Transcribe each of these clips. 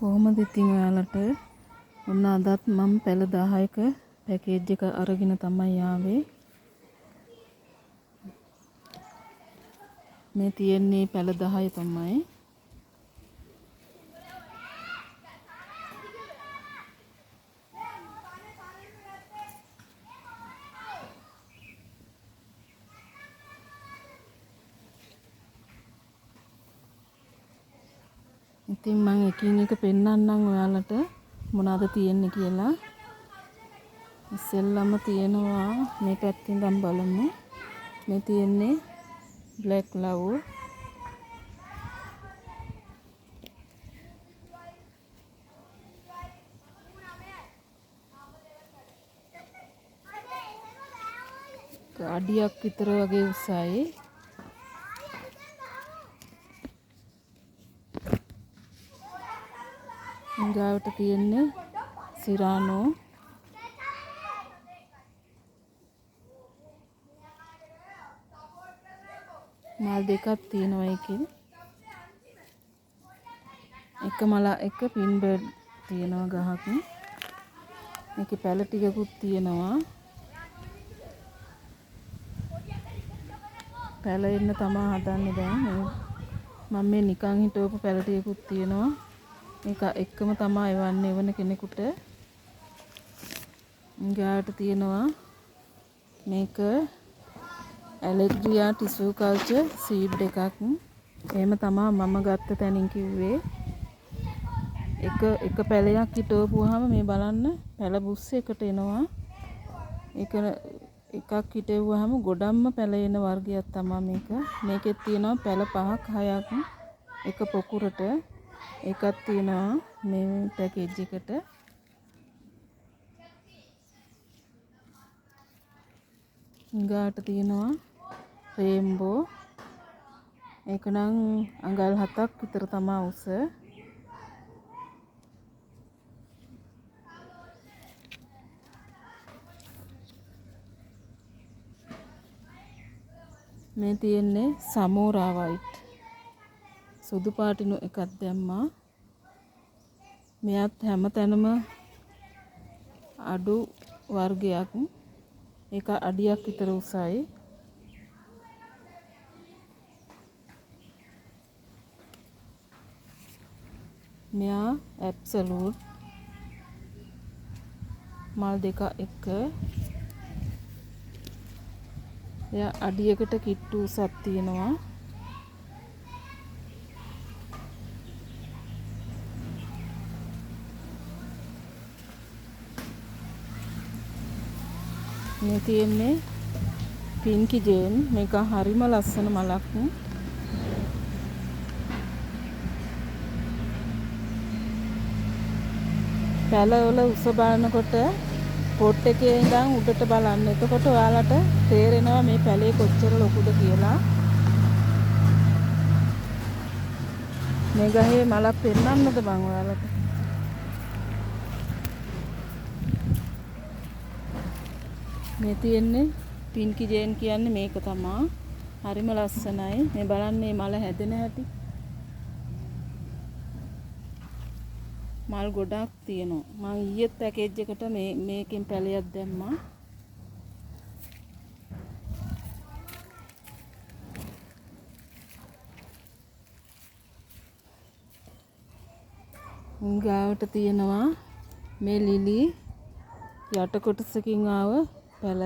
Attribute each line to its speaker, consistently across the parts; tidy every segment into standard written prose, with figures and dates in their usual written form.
Speaker 1: කොහොමද ඉතින් ඔයාලට ඔන්න අදත් මම පැල 10ක පැකේජ් එක අරගෙන තමයි ආවේ. මේ තියෙන්නේ පැල 10 තමයි. ඉතින් මම එකින් එක පෙන්නන්නම් ඔයාලට මොනවද තියෙන්නේ කියලා. ඉස්සෙල්ලම තියෙනවා මේ පැත්තෙන් ඉඳන් බලමු. මේ තියෙන්නේ බ්ලැක් ලව්. අඩියක් විතර වගේ උසයි. ගාවට තියෙන්නේ සිරානෝ. මල් දෙකක් තියෙනවා ඒකේ. එක මල එක පින් බර්ඩ් තියෙනවා ගහක්. මේකේ පැල ටිකකුත් තියෙනවා. පැල එන්න තමයි හදන්නේ දැන්. මම මේ නිකන් හිටවපු පැල ටිකකුත් තියෙනවා. මේක එක්කම තමයි එවන්නේ වෙන කෙනෙකුට. ගාවට තියෙනවා මේක ඇලෙග්‍රියා ටිෂු කල්චර් සීඩ් එකක්. එහෙම තමයි මම ගත්ත තැනින් කිව්වේ. එක පැලයක් හිටවපුවාම මේ බලන්න පැල බුස් එකට එනවා. ඒක එකක් හිටවුවාම ගොඩක්ම පැල එන වර්ගයක් තමයි මේක. මේකෙත් තියෙනවා පැල 5ක් 6ක් එක පොකුරට. එකක් තියෙනවා මේ පැකේජ් එකට. ගාට තියෙනවා රේන්බෝ. ඒක නම් අඟල් 7ක් විතර තමයි උස. මේ තියෙන්නේ සමෝරා වයිට්. සුදු පාටිනු එකක් දැම්මා. මෙයත් හැම තැනම අඩු වර්ගයක්. ඒක අඩියක් විතර උසයි. මෙයා ඇබ්සලූට් මල් දෙක එක. එයා අඩියකට කිට්ටු උසක් තියෙනවා. මේ තියෙන්නේ පින්කි ජේන්. මේක හරිම ලස්සන මලක්. පැලවල උස බලනකොට පොට් එකේ ඉඳන් උඩට බලන්න. එතකොට ඔයාලට තේරෙනවා මේ පැලේ කොච්චර ලොකුද කියලා. මේ ගහේ මලක් පෙන්නන්නද බං ඔයාලට? මේ තියෙන්නේ පින්කි ජේන් කියන්නේ මේක තමයි. හරිම ලස්සනයි. මේ බලන්න මේ මල හැදෙන හැටි. මල් ගොඩක් තියෙනවා. මම ඊයේත් පැකේජ් එකට මේකෙන් පැලයක් දැම්මා. ගාවට තියෙනවා මේ ලිලි යට කොටසකින් ආව පැල.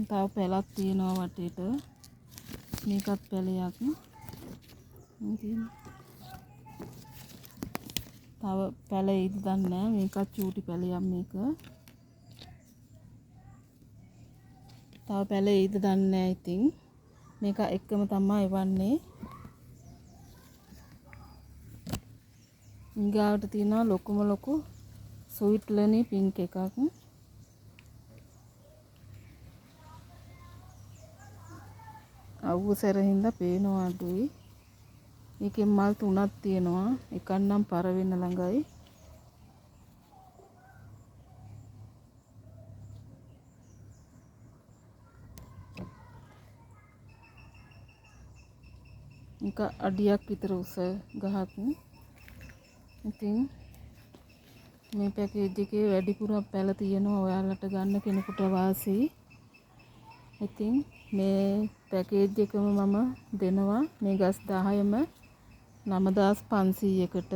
Speaker 1: තව පැලක් තියෙනවා වටේට. මේකත් පැලයක්. තව පැල ඉද දන්නේ නැහැ. මේකත් චූටි පැලයක් මේක. තව පැල ඉද දන්නේ නැහැ ඉතින්. මේක එක්කම තමයි එවන්නේ. ඊගාවට තියෙනවා ලොකුම ලොකු ස්වීට් ලනි පින්ක් එකක්. අවුව සැරින්ද පේනවා අඩුයි. ඒකෙන් මල් 3ක් තියෙනවා. එකක් නම් පර වෙන ළඟයි. එක අඩියක් විතර උස ගහක්. ඉතින් මේ පැකේජ් එකේ වැඩිපුර පැල තියෙනවා. ඔයාලට ගන්න කෙනෙකුට වාසි. ඉතින් මේ පැකේජ් එකම මම දෙනවා මේ ගස් 10ම 9500කට.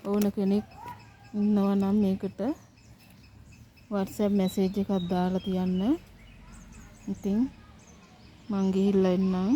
Speaker 1: ඕන කෙනෙක් ඉන්නවා නම් මේකට WhatsApp මැසේජ් එකක් දාලා තියන්න. ඉතින් මං ගිහිල්ලා එන්නම්.